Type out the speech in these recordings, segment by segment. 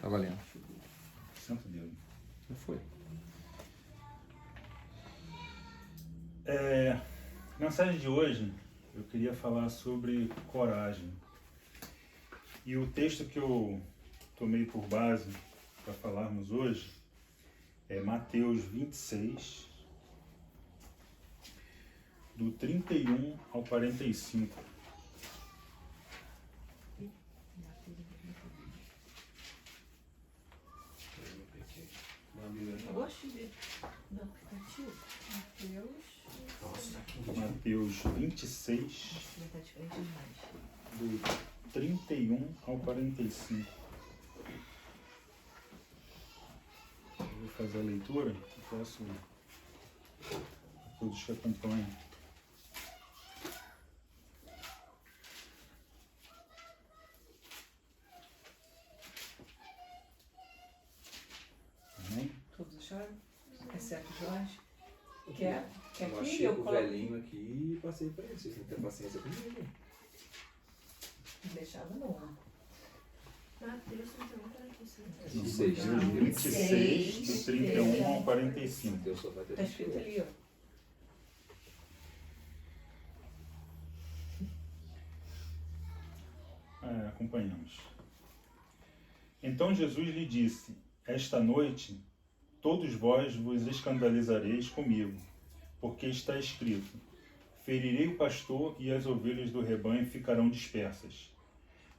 Tá valendo. Santo Deus. Já foi. A mensagem de hoje, eu queria falar sobre coragem. E o texto que eu tomei por base para falarmos hoje é Mateus 26, do 31 ao 45. Mateus 26, do 31 ao 45. Eu vou fazer a leitura e peço a todos que acompanham. Amém? Todos acharam? Exceto o Jorge. Quer Eu aqui? achei Eu o coloco. velhinho aqui e passei pra ele. Vocês não têm paciência comigo? Deixava no. Mateus 31, 45. 26. Mateus 26, do 31 ao 45. Deus só vai ter Tá escrito ali, ó. Acompanhamos. Então Jesus lhe disse: Esta noite todos vós vos escandalizareis comigo, porque está escrito: Ferirei o pastor e as ovelhas do rebanho ficarão dispersas.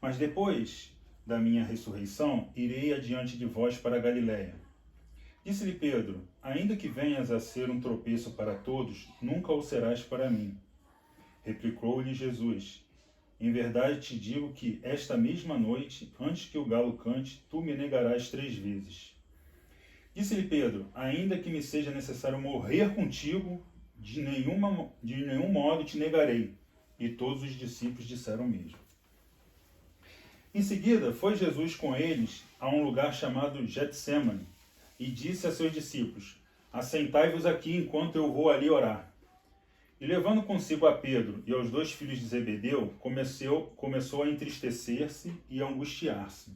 Mas depois da minha ressurreição, irei adiante de vós para a Galiléia. Disse-lhe Pedro: Ainda que venhas a ser um tropeço para todos, nunca o serás para mim. Replicou-lhe Jesus: Em verdade te digo que esta mesma noite, antes que o galo cante, tu me negarás 3 vezes. Disse-lhe Pedro: Ainda que me seja necessário morrer contigo, de nenhum modo te negarei. E todos os discípulos disseram o mesmo. Em seguida, foi Jesus com eles a um lugar chamado Getsêmani e disse a seus discípulos: Assentai-vos aqui enquanto eu vou ali orar. E levando consigo a Pedro e aos 2 filhos de Zebedeu, começou a entristecer-se e a angustiar-se.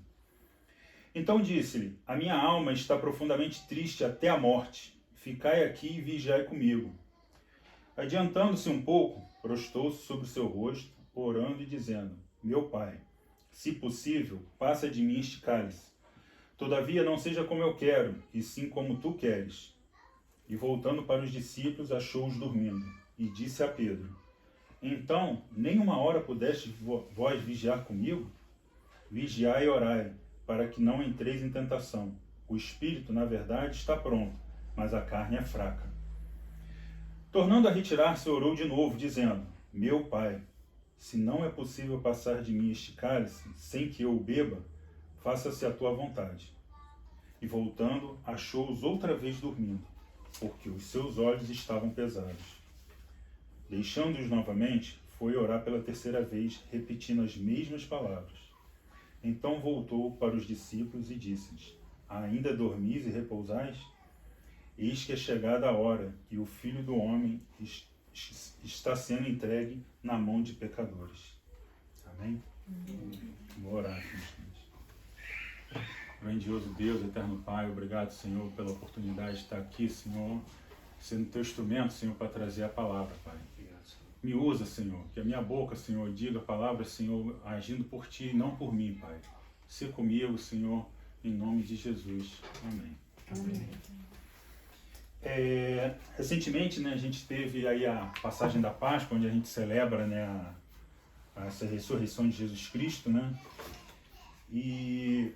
Então disse-lhe: A minha alma está profundamente triste até a morte. Ficai aqui e vigiai comigo. Adiantando-se um pouco, prostou-se sobre o seu rosto, orando e dizendo: Meu Pai, se possível, passa de mim este cálice. Todavia não seja como eu quero, e sim como tu queres. E voltando para os discípulos, achou-os dormindo, e disse a Pedro: Então, nem uma hora pudeste vós vigiar comigo? Vigiai e orai, para que não entreis em tentação. O espírito, na verdade, está pronto, mas a carne é fraca. Tornando a retirar-se, orou de novo, dizendo: Meu Pai, se não é possível passar de mim este cálice, sem que eu o beba, faça-se a tua vontade. E voltando, achou-os outra vez dormindo, porque os seus olhos estavam pesados. Deixando-os novamente, foi orar pela 3ª vez, repetindo as mesmas palavras. Então voltou para os discípulos e disse-lhes: Ainda dormis e repousais? Eis que é chegada a hora, e o Filho do Homem está sendo entregue na mão de pecadores. Amém? Vou orar aqui, gente. Grandioso Deus, eterno Pai, obrigado, Senhor, pela oportunidade de estar aqui, Senhor, sendo teu instrumento, Senhor, para trazer a palavra, Pai. Me usa, Senhor, que a minha boca, Senhor, diga palavras, Senhor, agindo por Ti e não por mim, Pai. Se comigo, Senhor, em nome de Jesus. Amém. Amém. Recentemente, né, a gente teve aí a passagem da Páscoa, onde a gente celebra, né, essa ressurreição de Jesus Cristo, né? E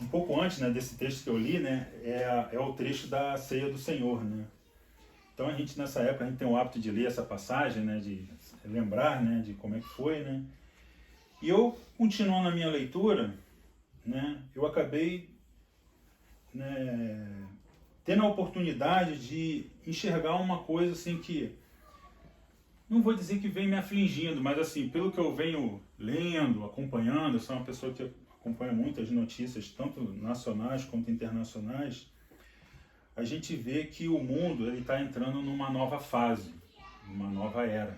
um pouco antes, né, desse texto que eu li, né, é o trecho da Ceia do Senhor, né? Então a gente, nessa época, a gente tem o hábito de ler essa passagem, né, de lembrar, né, de como é que foi, né? E eu, continuando a minha leitura, né, eu acabei, né, tendo a oportunidade de enxergar uma coisa assim que, não vou dizer que vem me afligindo, mas assim, pelo que eu venho lendo, acompanhando, eu sou uma pessoa que acompanha muitas notícias, tanto nacionais quanto internacionais, a gente vê que o mundo está entrando numa nova fase, numa nova era,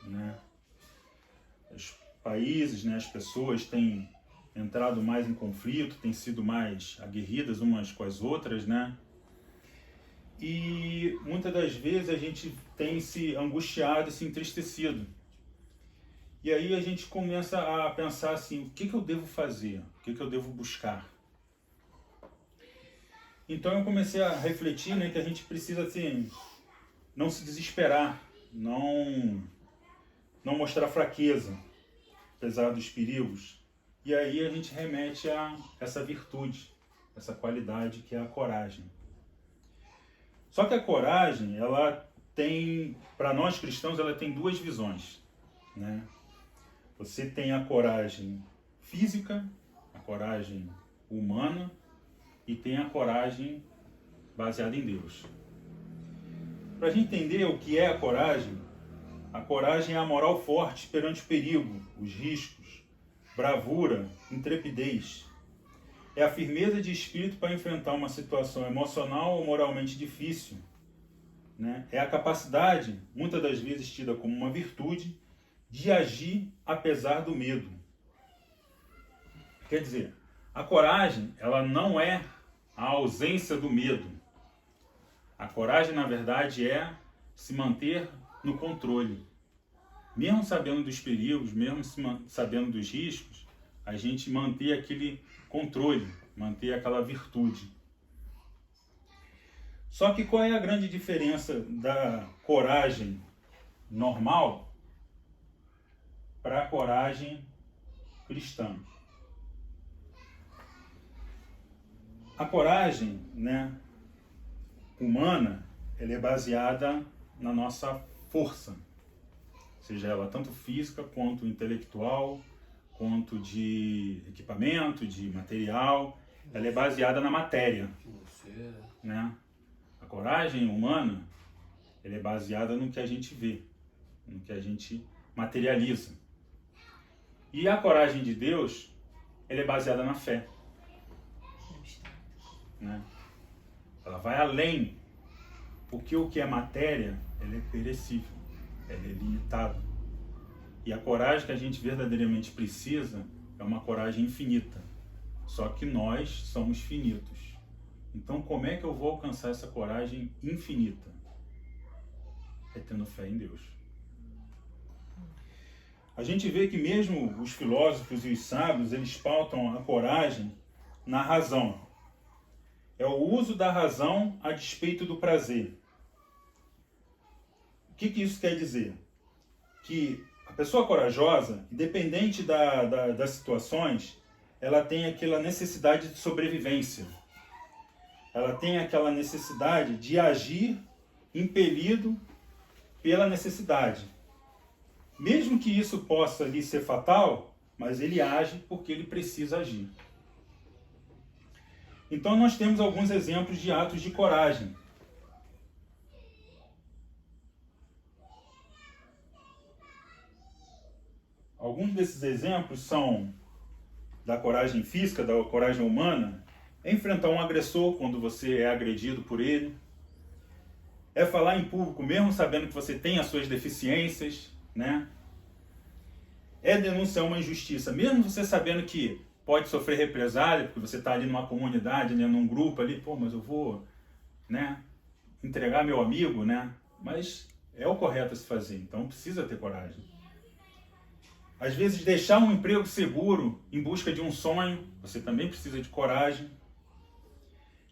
né? Os países, né, as pessoas têm entrado mais em conflito, têm sido mais aguerridas umas com as outras, né? E muitas das vezes a gente tem se angustiado e se entristecido. E aí a gente começa a pensar assim, o que eu devo fazer? O que eu devo buscar? Então eu comecei a refletir, né, que a gente precisa assim, não se desesperar, não mostrar fraqueza, apesar dos perigos. E aí a gente remete a essa virtude, essa qualidade que é a coragem. Só que a coragem, ela tem, para nós cristãos, ela tem duas visões, né? Você tem a coragem física, a coragem humana, e tem a coragem baseada em Deus. Para a gente entender o que é a coragem é a moral forte perante o perigo, os riscos, bravura, intrepidez. É a firmeza de espírito para enfrentar uma situação emocional ou moralmente difícil, né? É a capacidade, muitas das vezes tida como uma virtude, de agir apesar do medo. Quer dizer, a coragem, ela não é a ausência do medo. A coragem, na verdade, é se manter no controle. Mesmo sabendo dos perigos, mesmo sabendo dos riscos, a gente manter aquele controle, manter aquela virtude. Só que qual é a grande diferença da coragem normal para a coragem cristã? A coragem, né, humana, ela é baseada na nossa força, seja ela tanto física quanto intelectual, quanto de equipamento, de material, ela é baseada na matéria, né? A coragem humana, ela é baseada no que a gente vê, no que a gente materializa. E a coragem de Deus, ela é baseada na fé, né? Ela vai além, porque o que é matéria, ela é perecível, ela é limitada. E a coragem que a gente verdadeiramente precisa é uma coragem infinita. Só que nós somos finitos. Então como é que eu vou alcançar essa coragem infinita? É tendo fé em Deus. A gente vê que mesmo os filósofos e os sábios, eles pautam a coragem na razão. É o uso da razão a despeito do prazer. O que isso quer dizer? Que a pessoa corajosa, independente das situações, ela tem aquela necessidade de sobrevivência. Ela tem aquela necessidade de agir impelido pela necessidade. Mesmo que isso possa lhe ser fatal, mas ele age porque ele precisa agir. Então nós temos alguns exemplos de atos de coragem. Alguns desses exemplos são da coragem física, da coragem humana, é enfrentar um agressor quando você é agredido por ele, é falar em público mesmo sabendo que você tem as suas deficiências, né? É denunciar uma injustiça, mesmo você sabendo que pode sofrer represália, porque você está ali numa comunidade, né, num grupo ali, pô, mas eu vou, né, entregar meu amigo, né? Mas é o correto a se fazer, então precisa ter coragem. Às vezes deixar um emprego seguro em busca de um sonho, você também precisa de coragem.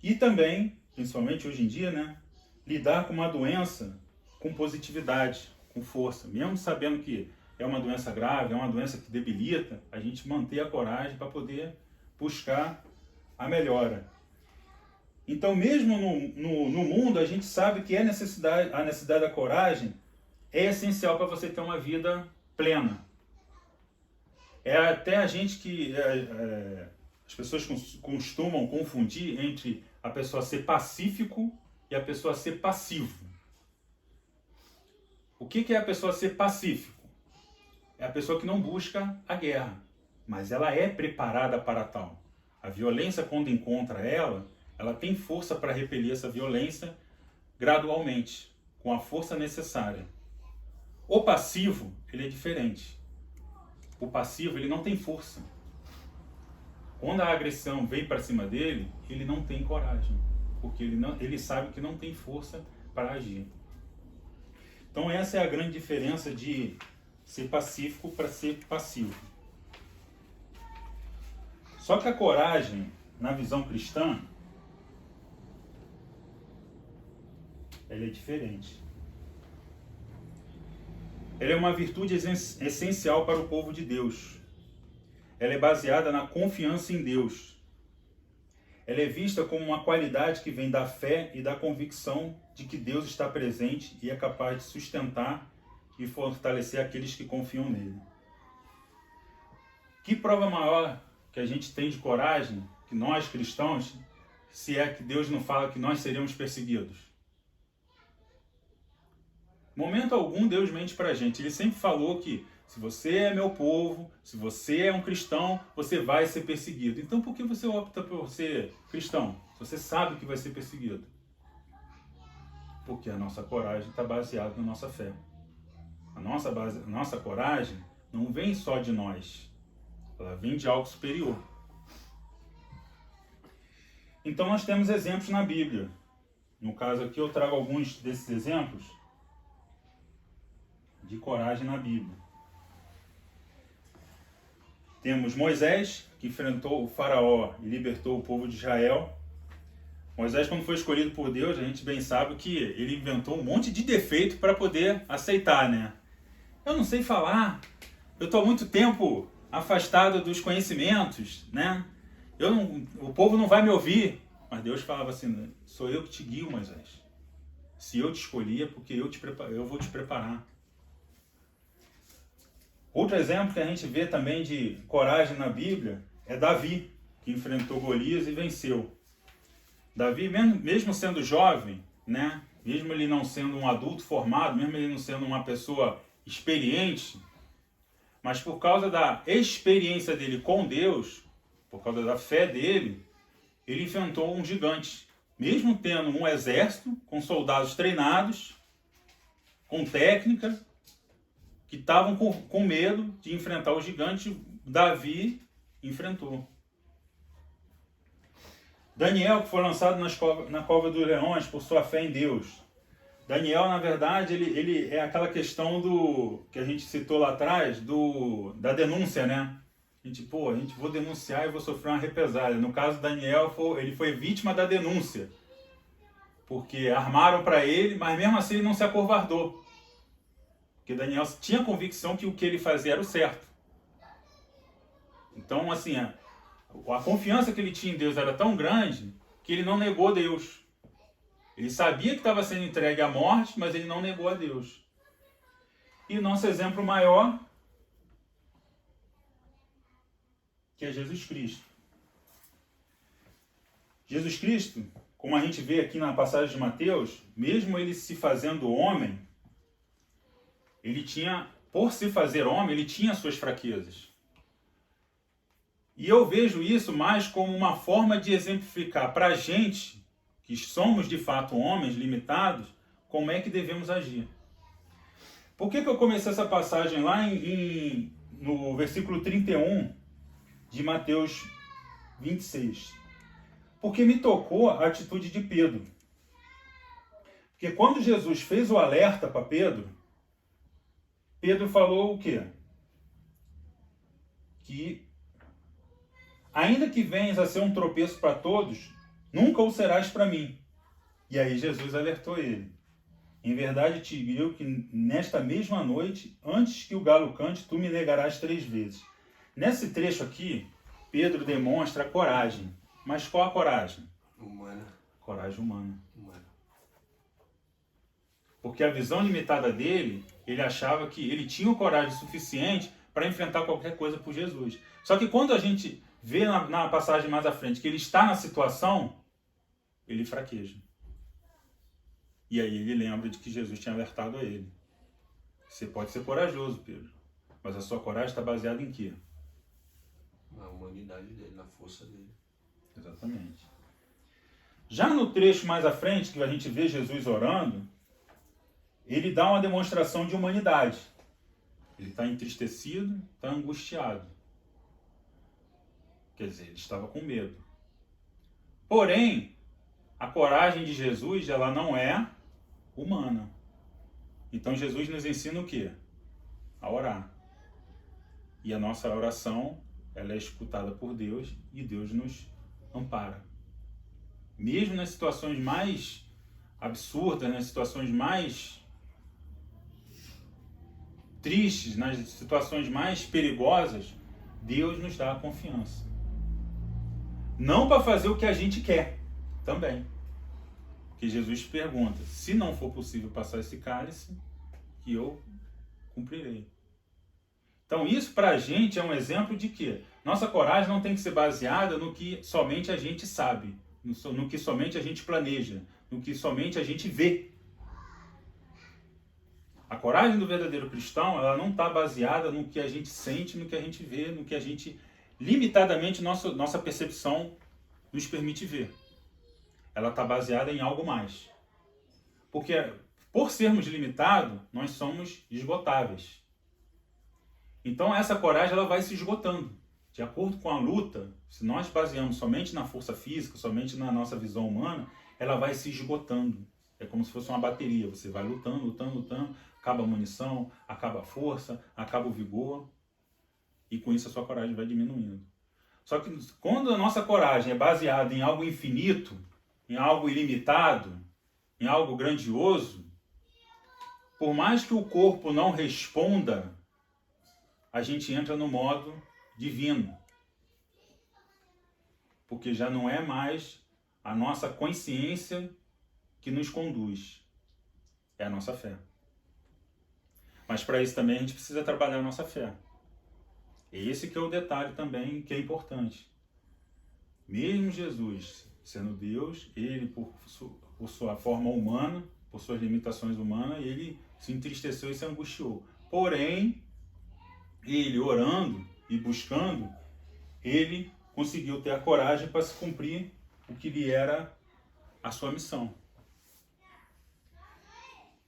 E também, principalmente hoje em dia, né, lidar com uma doença com positividade, com força. Mesmo sabendo que é uma doença grave, é uma doença que debilita, a gente manter a coragem para poder buscar a melhora. Então, mesmo no mundo, a gente sabe que a necessidade da coragem é essencial para você ter uma vida plena. É até a gente que... as pessoas costumam confundir entre a pessoa ser pacífico e a pessoa ser passivo. O que é a pessoa ser pacífico? É a pessoa que não busca a guerra, mas ela é preparada para tal. A violência, quando encontra ela tem força para repelir essa violência gradualmente, com a força necessária. O passivo, ele é diferente. O passivo, ele não tem força. quando a agressão vem para cima dele, ele não tem coragem, porque ele sabe que não tem força para agir. Então essa é a grande diferença de ser pacífico para ser passivo. Só que a coragem, na visão cristã, ela é diferente. Ela é uma virtude essencial para o povo de Deus. Ela é baseada na confiança em Deus. Ela é vista como uma qualidade que vem da fé e da convicção de que Deus está presente e é capaz de sustentar e fortalecer aqueles que confiam nele. Que prova maior que a gente tem de coragem, que nós cristãos, se é que Deus não fala que nós seremos perseguidos? Momento algum Deus mente pra gente. Ele sempre falou que se você é meu povo, se você é um cristão, você vai ser perseguido. Então por que você opta por ser cristão, se você sabe que vai ser perseguido? Porque a nossa coragem está baseada na nossa fé. A nossa coragem não vem só de nós. Ela vem de algo superior. Então nós temos exemplos na Bíblia. No caso aqui eu trago alguns desses exemplos de coragem na Bíblia. Temos Moisés, que enfrentou o faraó e libertou o povo de Israel. Moisés, quando foi escolhido por Deus, a gente bem sabe que ele inventou um monte de defeito para poder aceitar, né? Eu não sei falar, eu estou há muito tempo afastado dos conhecimentos, né? O povo não vai me ouvir. Mas Deus falava assim, sou eu que te guio, Moisés. Se eu te escolhi é porque eu vou te preparar. Outro exemplo que a gente vê também de coragem na Bíblia é Davi, que enfrentou Golias e venceu. Davi, mesmo sendo jovem, né? Mesmo ele não sendo um adulto formado, mesmo ele não sendo uma pessoa experiente, mas por causa da experiência dele com Deus, por causa da fé dele, ele enfrentou um gigante. Mesmo tendo um exército com soldados treinados, com técnica, que estavam com medo de enfrentar o gigante, Davi enfrentou. Daniel, que foi lançado na cova dos leões por sua fé em Deus. Daniel, na verdade, ele é aquela questão que a gente citou lá atrás, da denúncia, né? A gente vou denunciar e vou sofrer uma represália. No caso de Daniel, ele foi vítima da denúncia. Porque armaram para ele, mas mesmo assim ele não se acovardou. Porque Daniel tinha convicção que o que ele fazia era o certo. Então, assim, a confiança que ele tinha em Deus era tão grande que ele não negou Deus. Ele sabia que estava sendo entregue à morte, mas ele não negou a Deus. E o nosso exemplo maior, que é Jesus Cristo. Jesus Cristo, como a gente vê aqui na passagem de Mateus, mesmo ele se fazendo homem, ele tinha, por se fazer homem, ele tinha suas fraquezas. E eu vejo isso mais como uma forma de exemplificar para a gente, que somos de fato homens limitados, como é que devemos agir. Por que eu comecei essa passagem lá no versículo 31 de Mateus 26? Porque me tocou a atitude de Pedro. Porque quando Jesus fez o alerta para Pedro, Pedro falou o quê? Que ainda que venhas a ser um tropeço para todos, nunca o serás para mim. E aí Jesus alertou ele. Em verdade te digo que nesta mesma noite, antes que o galo cante, tu me negarás 3 vezes. Nesse trecho aqui, Pedro demonstra coragem. Mas qual a coragem? Humana. Coragem humana. Humana. Porque a visão limitada dele, ele achava que ele tinha coragem suficiente para enfrentar qualquer coisa por Jesus. Só que quando a gente vê na passagem mais à frente que ele está na situação, ele fraqueja. E aí ele lembra de que Jesus tinha alertado a ele. Você pode ser corajoso, Pedro, mas a sua coragem está baseada em quê? Na humanidade dele, na força dele. Exatamente. Já no trecho mais à frente, que a gente vê Jesus orando, ele dá uma demonstração de humanidade. Ele está entristecido, está angustiado. Quer dizer, ele estava com medo. Porém, a coragem de Jesus, ela não é humana. Então Jesus nos ensina o quê? A orar. E a nossa oração, ela é escutada por Deus e Deus nos ampara. Mesmo nas situações mais absurdas, nas situações mais tristes, nas situações mais perigosas, Deus nos dá a confiança. Não para fazer o que a gente quer, também. Porque Jesus pergunta, se não for possível passar esse cálice, que eu cumprirei. Então isso para a gente é um exemplo de que nossa coragem não tem que ser baseada no que somente a gente sabe, no que somente a gente planeja, no que somente a gente vê. A coragem do verdadeiro cristão, ela não está baseada no que a gente sente, no que a gente vê, no que a gente, limitadamente, nossa percepção nos permite ver. Ela está baseada em algo mais. Porque, por sermos limitados, nós somos esgotáveis. Então, essa coragem ela vai se esgotando. De acordo com a luta, se nós baseamos somente na força física, somente na nossa visão humana, ela vai se esgotando. É como se fosse uma bateria. Você vai lutando, lutando, lutando, acaba a munição, acaba a força, acaba o vigor. E com isso a sua coragem vai diminuindo. Só que quando a nossa coragem é baseada em algo infinito, em algo ilimitado, em algo grandioso, por mais que o corpo não responda, a gente entra no modo divino. Porque já não é mais a nossa consciência que nos conduz. É a nossa fé. Mas para isso também a gente precisa trabalhar a nossa fé. Esse que é o detalhe também que é importante. Mesmo Jesus sendo Deus, ele por sua forma humana, por suas limitações humanas, ele se entristeceu e se angustiou. Porém, ele orando e buscando, ele conseguiu ter a coragem para se cumprir o que lhe era a sua missão.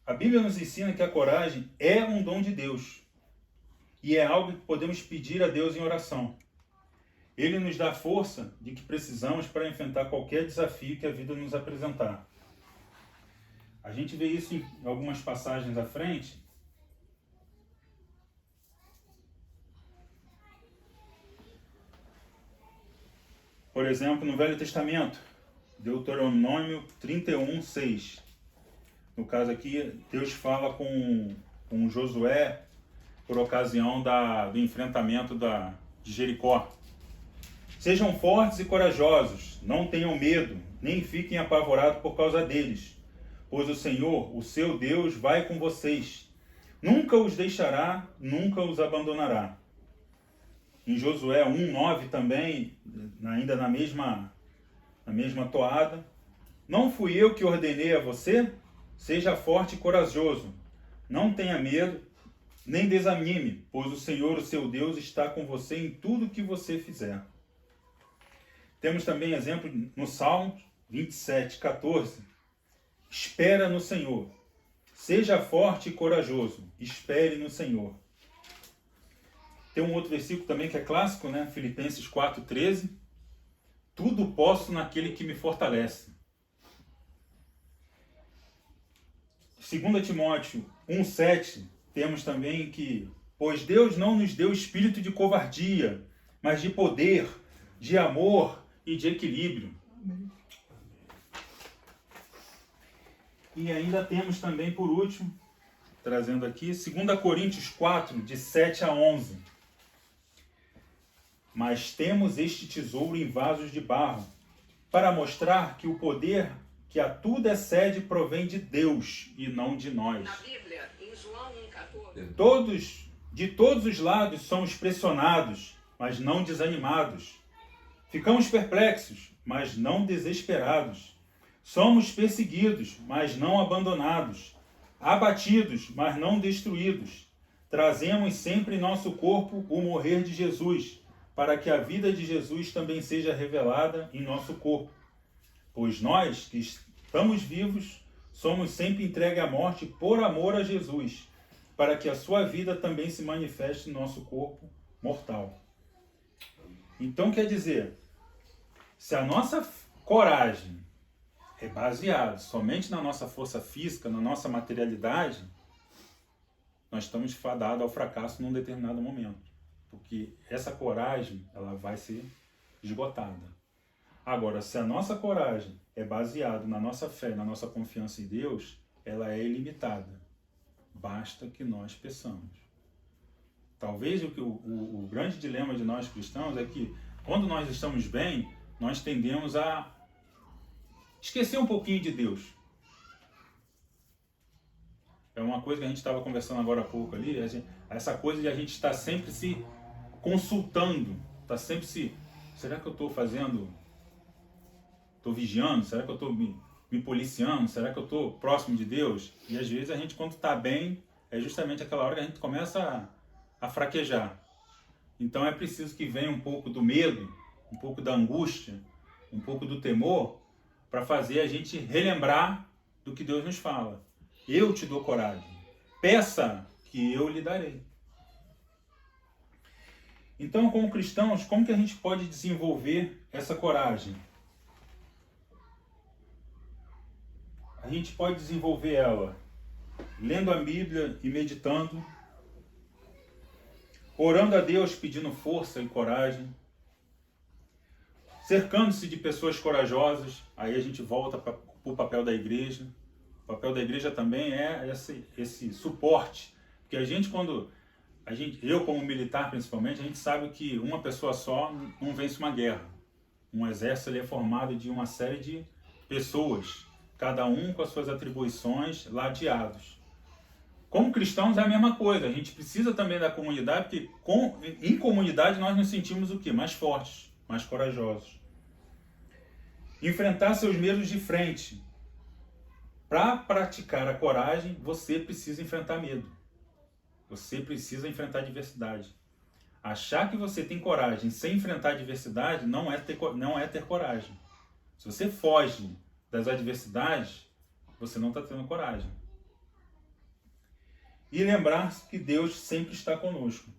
A Bíblia nos ensina que a coragem é um dom de Deus e é algo que podemos pedir a Deus em oração. Ele nos dá a força de que precisamos para enfrentar qualquer desafio que a vida nos apresentar. A gente vê isso em algumas passagens à frente. Por exemplo, no Velho Testamento, Deuteronômio 31:6. No caso aqui, Deus fala com Josué por ocasião do enfrentamento de Jericó. Sejam fortes e corajosos, não tenham medo, nem fiquem apavorados por causa deles, pois o Senhor, o seu Deus, vai com vocês. Nunca os deixará, nunca os abandonará. Em Josué 1:9 também, ainda na mesma toada, não fui eu que ordenei a você? Seja forte e corajoso, não tenha medo, nem desanime, pois o Senhor, o seu Deus, está com você em tudo que você fizer. Temos também exemplo no Salmo 27:14. Espera no Senhor. Seja forte e corajoso. Espere no Senhor. Tem um outro versículo também que é clássico, né? Filipenses 4:13. Tudo posso naquele que me fortalece. 2 Timóteo 1:7. Temos também que, pois Deus não nos deu espírito de covardia, mas de poder, de amor e de equilíbrio. E ainda temos também, por último, trazendo aqui, 2 Coríntios 4, de 7 a 11. Mas temos este tesouro em vasos de barro, para mostrar que o poder que a tudo excede provém de Deus e não de nós. Na Bíblia, em João 1,14. De todos os lados somos pressionados, mas não desanimados. Ficamos perplexos, mas não desesperados. Somos perseguidos, mas não abandonados. Abatidos, mas não destruídos. Trazemos sempre em nosso corpo o morrer de Jesus, para que a vida de Jesus também seja revelada em nosso corpo. Pois nós, que estamos vivos, somos sempre entregues à morte por amor a Jesus, para que a sua vida também se manifeste no nosso corpo mortal. Então, quer dizer, se a nossa coragem é baseada somente na nossa força física, na nossa materialidade, nós estamos fadados ao fracasso num determinado momento. Porque essa coragem, ela vai ser esgotada. Agora, se a nossa coragem é baseada na nossa fé, na nossa confiança em Deus, ela é ilimitada. Basta que nós peçamos. Talvez o grande dilema de nós cristãos é que, quando nós estamos bem, nós tendemos a esquecer um pouquinho de Deus. É uma coisa que a gente estava conversando agora há pouco ali, essa coisa de a gente estar sempre se consultando, está sempre se... Será que eu estou fazendo... Estou vigiando? Será que eu estou me policiando? Será que eu estou próximo de Deus? E às vezes a gente, quando está bem, é justamente aquela hora que a gente começa a fraquejar. Então é preciso que venha um pouco do medo, um pouco da angústia, um pouco do temor, para fazer a gente relembrar do que Deus nos fala. Eu te dou coragem. Peça que eu lhe darei. Então, como cristãos, como que a gente pode desenvolver essa coragem? A gente pode desenvolver ela lendo a Bíblia e meditando, orando a Deus pedindo força e coragem, cercando-se de pessoas corajosas. Aí a gente volta para o papel da igreja. O papel da igreja também é esse suporte, porque a gente, eu como militar principalmente, a gente sabe que uma pessoa só não vence uma guerra. Um exército ele é formado de uma série de pessoas, cada um com as suas atribuições, ladeados. Como cristãos é a mesma coisa, a gente precisa também da comunidade, porque em comunidade nós nos sentimos o quê? Mais fortes, mais corajosos. Enfrentar seus medos de frente. Para praticar a coragem, você precisa enfrentar medo. Você precisa enfrentar adversidade. Achar que você tem coragem sem enfrentar adversidade não é ter coragem. Se você foge das adversidades, você não está tendo coragem. E lembrar que Deus sempre está conosco.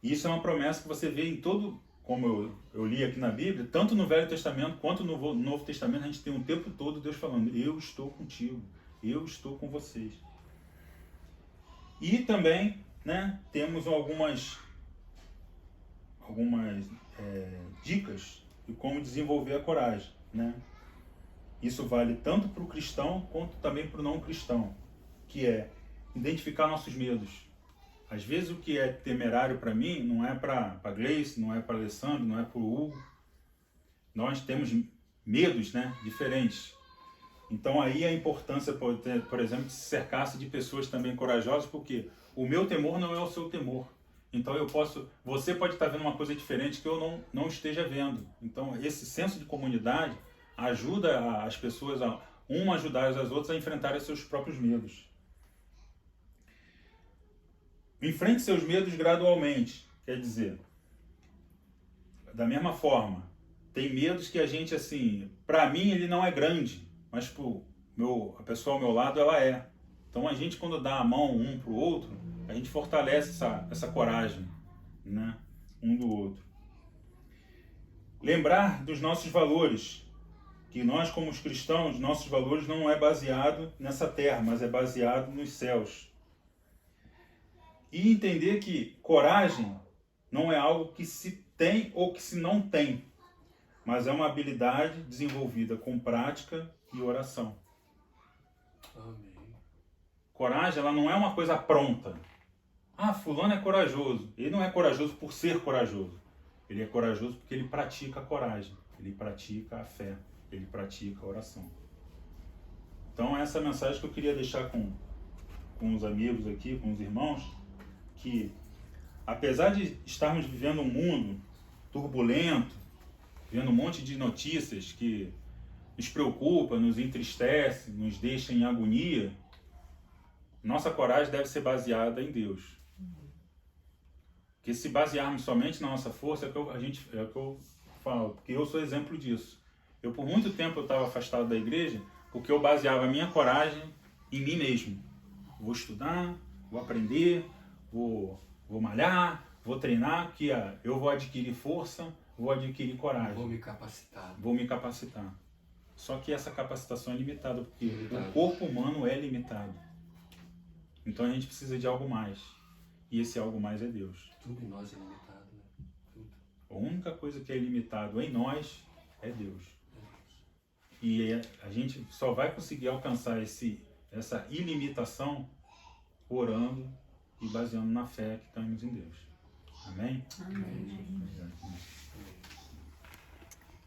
Isso é uma promessa que você vê em todo, como eu li aqui na Bíblia, tanto no Velho Testamento quanto no Novo Testamento, a gente tem o tempo todo Deus falando, eu estou contigo, eu estou com vocês. E também, né, temos algumas dicas de como desenvolver a coragem, né? Isso vale tanto para o cristão quanto também para o não cristão, que é identificar nossos medos. Às vezes o que é temerário para mim não é para a Gleice, não é para Alessandro, não é para o Hugo. Nós temos medos, né, diferentes. Então aí a importância, por exemplo, de se cercar-se de pessoas também corajosas, porque o meu temor não é o seu temor. Então você pode estar vendo uma coisa diferente que eu não esteja vendo. Então esse senso de comunidade ajuda as pessoas a ajudar as outras a enfrentarem seus próprios medos. Enfrente seus medos gradualmente, quer dizer, da mesma forma, tem medos que a gente, assim, para mim ele não é grande, mas a pessoa ao meu lado ela é. Então a gente, quando dá a mão um para o outro, a gente fortalece essa coragem, né, um do outro. Lembrar dos nossos valores, que nós como os cristãos, nossos valores não é baseado nessa terra, mas é baseado nos céus. E entender que coragem não é algo que se tem ou que se não tem, mas é uma habilidade desenvolvida com prática e oração. Amém. Coragem, ela não é uma coisa pronta. Ah, fulano é corajoso. Ele não é corajoso por ser corajoso. Ele é corajoso porque ele pratica a coragem, ele pratica a fé, ele pratica a oração. Então essa é a mensagem que eu queria deixar com os amigos aqui, com os irmãos, que apesar de estarmos vivendo um mundo turbulento, vendo um monte de notícias que nos preocupa, nos entristece, nos deixa em agonia, nossa coragem deve ser baseada em Deus. Porque se basearmos somente na nossa força, é o que eu falo, porque eu sou exemplo disso. Eu por muito tempo eu estava afastado da igreja porque eu baseava a minha coragem em mim mesmo. Vou estudar, vou aprender, vou malhar, Vou treinar que eu vou adquirir força, vou adquirir coragem. Vou me capacitar. Vou me capacitar. Só que essa capacitação é limitada, porque Limitado. o corpo humano é limitado. Então a gente precisa de algo mais. E esse algo mais é Deus. Tudo em nós é limitado, né? Tudo. A única coisa que é ilimitado em nós é Deus. E a gente só vai conseguir alcançar essa ilimitação orando e baseando na fé que temos em Deus. Amém? Amém. Obrigado. Amém.